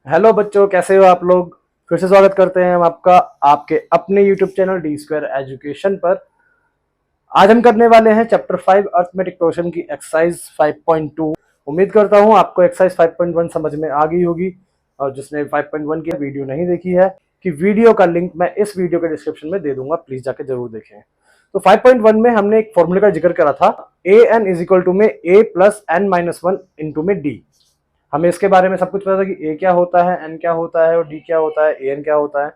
Hello बच्चों, कैसे हो आप लोग। फिर से स्वागत करते हैं हम आपका आपके अपने YouTube channel D square education पर। आज हम करने वाले हैं चैप्टर 5 अर्थमेटिक क्वेश्चन की एक्सरसाइज 5.2। उम्मीद करता हूं आपको एक्सरसाइज 5.1 समझ में आ गई होगी। और जिसने 5.1 की वीडियो नहीं देखी है कि वीडियो का लिंक मैं इस वीडियो के डिस्क्रिप्शन में दे दूंगा, प्लीज जाके जरूर देखें। तो 5.1 में हमने एक फॉर्मूले का जिक्र करा था, A N is equal to में ए plus N minus one into में डी। हमें इसके बारे में सब कुछ पता था कि ए क्या होता है, एन क्या होता है और डी क्या होता है, ए एन क्या होता है।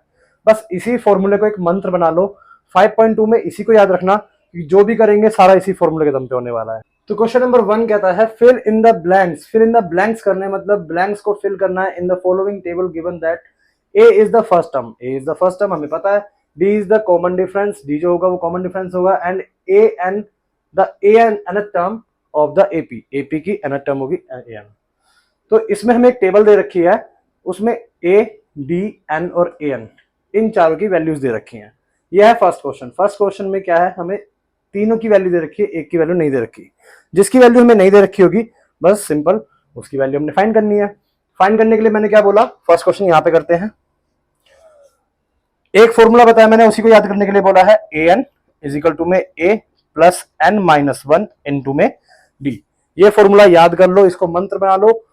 बस इसी फॉर्मूले को एक मंत्र बना लो। 5.2 में इसी को याद रखना कि जो भी करेंगे सारा इसी फॉर्मूले के दम पे होने वाला है। तो क्वेश्चन नंबर 1 कहता है fill in the blanks. Fill in the blanks करने मतलब ब्लैंक्स को फिल करना है in the following table given that a is the first term. A is the first term हमें पता है। D is the common difference, d जो होगा वो कॉमन डिफरेंस होगा। And a n the a n nth term of the AP, AP की nth term होगी A N. तो इसमें हमें एक टेबल दे रखी है, उसमें ए डी एन और ए एन इन चारों की वैल्यूज दे रखी हैं। यह है फर्स्ट क्वेश्चन। फर्स्ट क्वेश्चन में क्या है, हमें तीनों की वैल्यू दे रखी है, एक की वैल्यू नहीं दे रखी। जिसकी वैल्यू हमें नहीं दे रखी होगी बस सिंपल उसकी वैल्यू हमने फाइंड करनी है। फाइंड करने के लिए मैंने क्या बोला, फर्स्ट क्वेश्चन यहां पे करते हैं। एक फॉर्मूला बताया मैंने, उसी को याद करने के लिए बोला है a N is equal to में ए plus N minus one into में डी। ये फॉर्मूला याद कर लो, इसको मंत्र बना लो,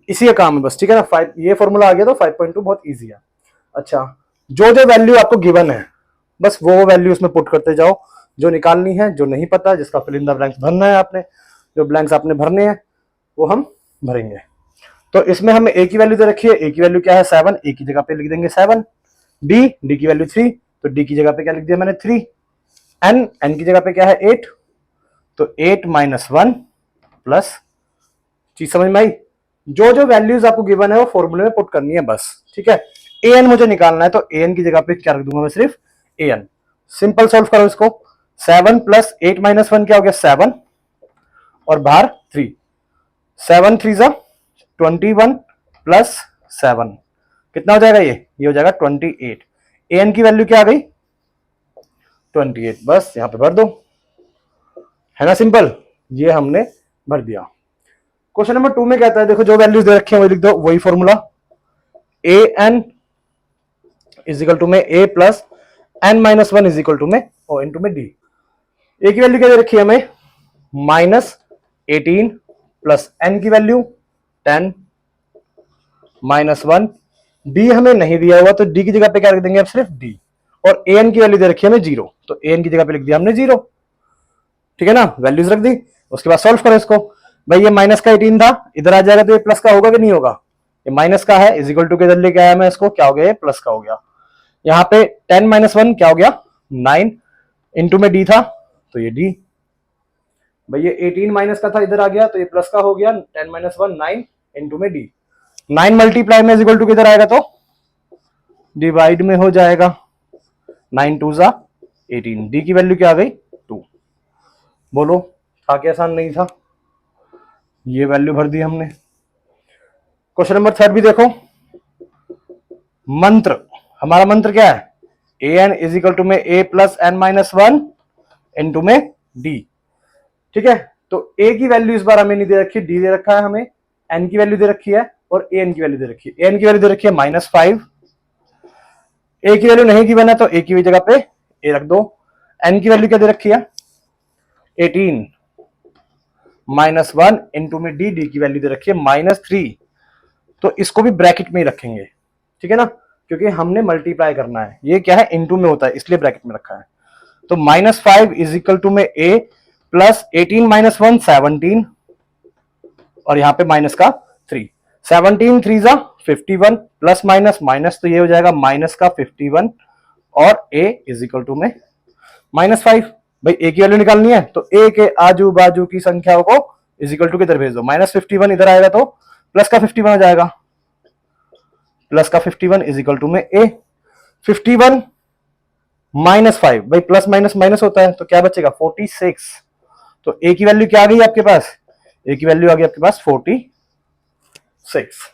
इसी का काम है बस, ठीक है ना। 5 ये फॉर्मूला आ गया तो 5.2 बहुत इजी है। अच्छा, जो जो वैल्यू आपको गिवन है बस वो वैल्यू उसमें पुट करते जाओ, जो निकालनी है, जो नहीं पता जिसका फिल इन द ब्लैंक्स भरना है आपने, जो ब्लैंक्स आपने भरने हैं वो हम भरेंगे। तो इसमें हमें ए की वैल्यू दे रखी है, ए की वैल्यू क्या है 7, ए की जगह पे लिख देंगे 7। डी, डी की वैल्यू 3, तो डी की जगह पे क्या लिख दिया मैंने 3। एन, एन की जगह पे क्या है 8, तो 8 माइनस 1 प्लस, चीज समझ में आई। जो जो वैल्यूज आपको गिवन है वो फॉर्मूले में पुट करनी है बस, ठीक है। ए एन मुझे निकालना है तो ए एन की जगह पे क्या रख दूंगा मैं, सिर्फ ए एन। सिंपल सॉल्व करो इसको। 7 प्लस 8 माइनस 1 क्या हो गया 7 और बाहर 3। 7 3 जा 21 प्लस 7 कितना हो जाएगा, ये हो जाएगा 28। ए एन की वैल्यू क्या आ गई 28, बस यहां पे भर दो, है ना सिंपल। ये हमने भर दिया। क्वेश्चन नंबर 2 में कहता है, देखो जो वैल्यूज दे रखे हैं वही लिख दो, वही formula a N is equal to में ए plus N minus one is equal to में ओ इंटू में डी। ए की वैल्यू क्या दे रखी है हमें -18 प्लस एन की वैल्यू 10 माइनस 1। डी हमें नहीं दिया हुआ तो डी की जगह पे क्या रख देंगे अब, सिर्फ डी। और ए एन की वैल्यू दे रखी है हमें 0, तो ए एन की जगह पे लिख दिया हमने 0, ठीक है ना। वैल्यूज रख दी, उसके बाद सॉल्व करो इसको। भाई ये माइनस का 18 था, इधर आ जाएगा तो ये प्लस का होगा कि नहीं होगा, ये माइनस का है, इज इक्वल टू के इधर लेके आया मैं इसको, क्या हो गया ये प्लस का हो गया। यहाँ पे 10 माइनस 1 क्या हो गया 9, इंटू में डी था तो ये डी। भाई ये 18 माइनस का था, इधर आ गया तो ये प्लस का हो गया, 10 माइनस 1 9 इंटू में डी। 9 मल्टीप्लाई में इज इक्वल टू किधर आएगा तो डिवाइड में हो जाएगा, 9 2 जा 18। डी की वैल्यू क्या आ गई 2। बोलो था कि आसान नहीं था, ये वैल्यू भर दी हमने। क्वेश्चन नंबर 3 भी देखो। मंत्र, हमारा मंत्र क्या है, a N is equal to में ए plus N minus one into में डी, ठीक है। तो ए की वैल्यू इस बार हमें नहीं दे रखी, डी दे रखा है हमें, एन की वैल्यू दे रखी है और ए एन की वैल्यू दे रखी है। ए एन की वैल्यू दे रखी है -5, ए की वैल्यू नहीं गिवन है तो ए की जगह पे ए रख दो। एन की वैल्यू क्या दे रखी है 18 माइनस 1 इंटू में डी, डी की वैल्यू दे रखी है -3, तो इसको भी ब्रैकेट में ही रखेंगे, ठीक है ना, क्योंकि हमने मल्टीप्लाई करना है। ये क्या है इंटू में होता है इसलिए ब्रैकेट में रखा है। तो -5 इज इक्वल टू में ए प्लस 18 माइनस 1 17 और यहां पे माइनस का 3। 17 3 जा 51 प्लस माइनस माइनस, तो ये हो जाएगा माइनस का 51 और ए इज इक्वल टू में -5। भाई ए की वैल्यू निकालनी है तो ए के आजू बाजू की संख्याओं को इज इक्वल टू किधर भेज दो, -51 इधर आएगा तो प्लस का 51 हो जाएगा, प्लस का 51 इज इक्वल टू में ए। 51 -5, भाई प्लस माइनस माइनस होता है तो क्या बचेगा 46। तो ए की वैल्यू क्या आ गई आपके पास, ए की वैल्यू आ गई आपके पास 46।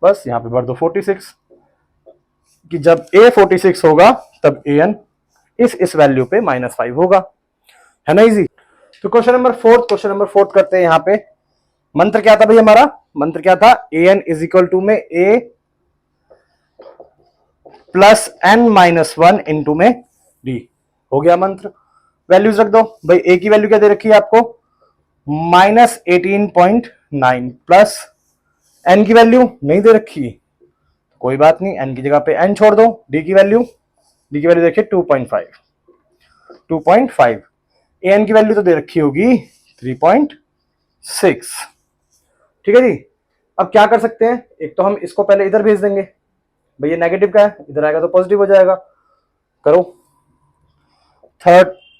बस यहां पे भर दो 46 कि जब ए 46 होगा तब ए एन इस वैल्यू पे -5 होगा, है ना इजी। तो क्वेश्चन नंबर 4 करते हैं। यहाँ पे मंत्र क्या था भाई हमारा, मंत्र क्या था A N is equal to में ए plus N minus one into में डी। हो गया मंत्र। वैल्यूज रख दो भाई। ए की वैल्यू क्या दे रखी है आपको, -18.9 प्लस एन की वैल्यू नहीं दे रखी, कोई बात नहीं, एन की जगह पे एन छोड़ दो। डी की वैल्यू देखिए 2.5। ए एन की वैल्यू तो दे रखी होगी 3.6। ठीक है जी। अब क्या कर सकते हैं, एक तो हम इसको पहले इधर भेज देंगे, भैया नेगेटिव का है, इधर आएगा तो पॉजिटिव हो जाएगा। करो।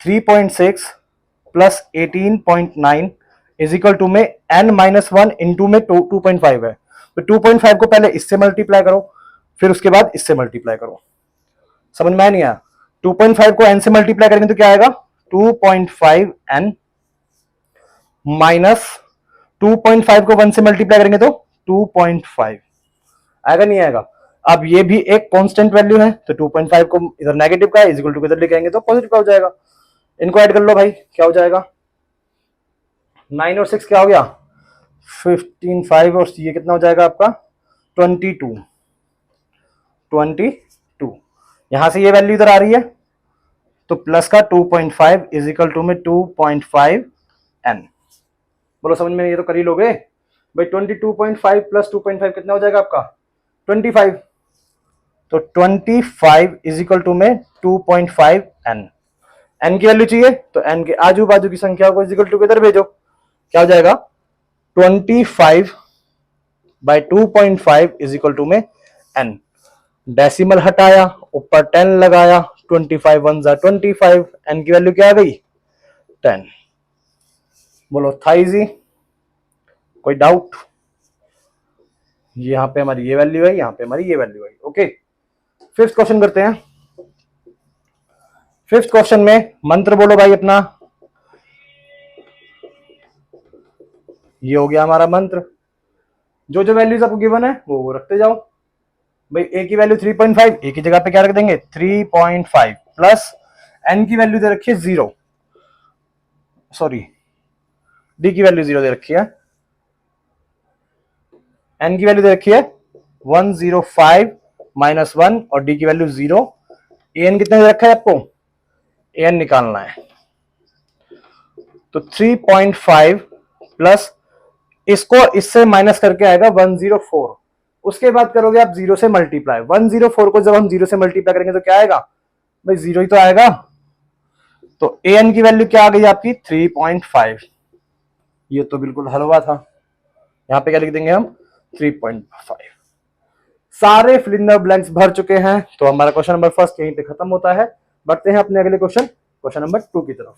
3.6 प्लस 18.9 इज इक्वल टू में n माइनस वन इंटू में 2.5 है, तो 2.5 को पहले इससे मल्टीप्लाई करो, फिर उसके बाद इससे मल्टीप्लाई करो। समझ में नहीं आया? 2.5 को n से मल्टीप्लाई करेंगे तो क्या आएगा, 2.5n माइनस 2.5 को 1 से मल्टीप्लाई करेंगे तो 2.5 आएगा, नहीं आएगा? अब ये भी एक कांस्टेंट वैल्यू है, तो 2.5 को इधर नेगेटिव का है इज इक्वल टू इधर लेके आएंगे तो पॉजिटिव का हो जाएगा। इनको ऐड कर लो भाई, क्या हो जाएगा, 9 और 6 क्या हो गया, 15, 5 और ये कितना हो जाएगा आपका 22। यहां से ये वैल्यू इधर आ रही है, तो प्लस का 2.5 इज इक्वल टू में 2.5 n। बोलो समझ में, ये तो कर ही लोगे भाई। 22.5 प्लस 2.5 कितना हो जाएगा आपका 25। तो 25 इज इक्वल टू में 2.5 n। n की वैल्यू चाहिए तो n के आजू बाजू की संख्या को इज इक्वल टू किधर भेजो, क्या हो जाएगा 25 बाई 2.5 इज इक्वल टू में n। डेसिमल हटाया, ऊपर 10 लगाया, 25 1 जा 25, n की वैल्यू क्या आ गई 10। बोलो था इजी, कोई डाउट? यहां पे हमारी ये वैल्यू है, यहां पे हमारी ये वैल्यू है। ओके, फिफ्थ क्वेश्चन करते हैं। फिफ्थ क्वेश्चन में मंत्र बोलो भाई अपना। ये हो गया हमारा मंत्र। जो जो वैल्यूज आपको गिवन है वो रखते जाओ भाई। ए की वैल्यू 3.5, ए की जगह पे क्या रख देंगे 3.5 प्लस एन की वैल्यू दे रखी है 0, सॉरी डी की वैल्यू 0 दे रखी है, एन की वैल्यू दे रखी है 105 माइनस 1 और डी की वैल्यू 0। ए एन कितना दे रखा है आपको, ए एन निकालना है, तो 3.5 प्लस इसको इससे माइनस करके आएगा 104। उसके बाद करोगे आप 0 से मल्टीप्लाई। 104 को जब हम 0 से मल्टीप्लाई करेंगे तो क्या आएगा भाई, 0 ही तो आएगा। तो ए एन की वैल्यू क्या आ गई आपकी 3.5। ये तो बिल्कुल हलवा था। यहां पे क्या लिख देंगे हम 3.5। सारे फिल इन द ब्लैंक्स भर चुके हैं, तो हमारा क्वेश्चन नंबर फर्स्ट यहीं पे खत्म होता है। बढ़ते हैं अपने अगले क्वेश्चन नंबर 2 की तरफ।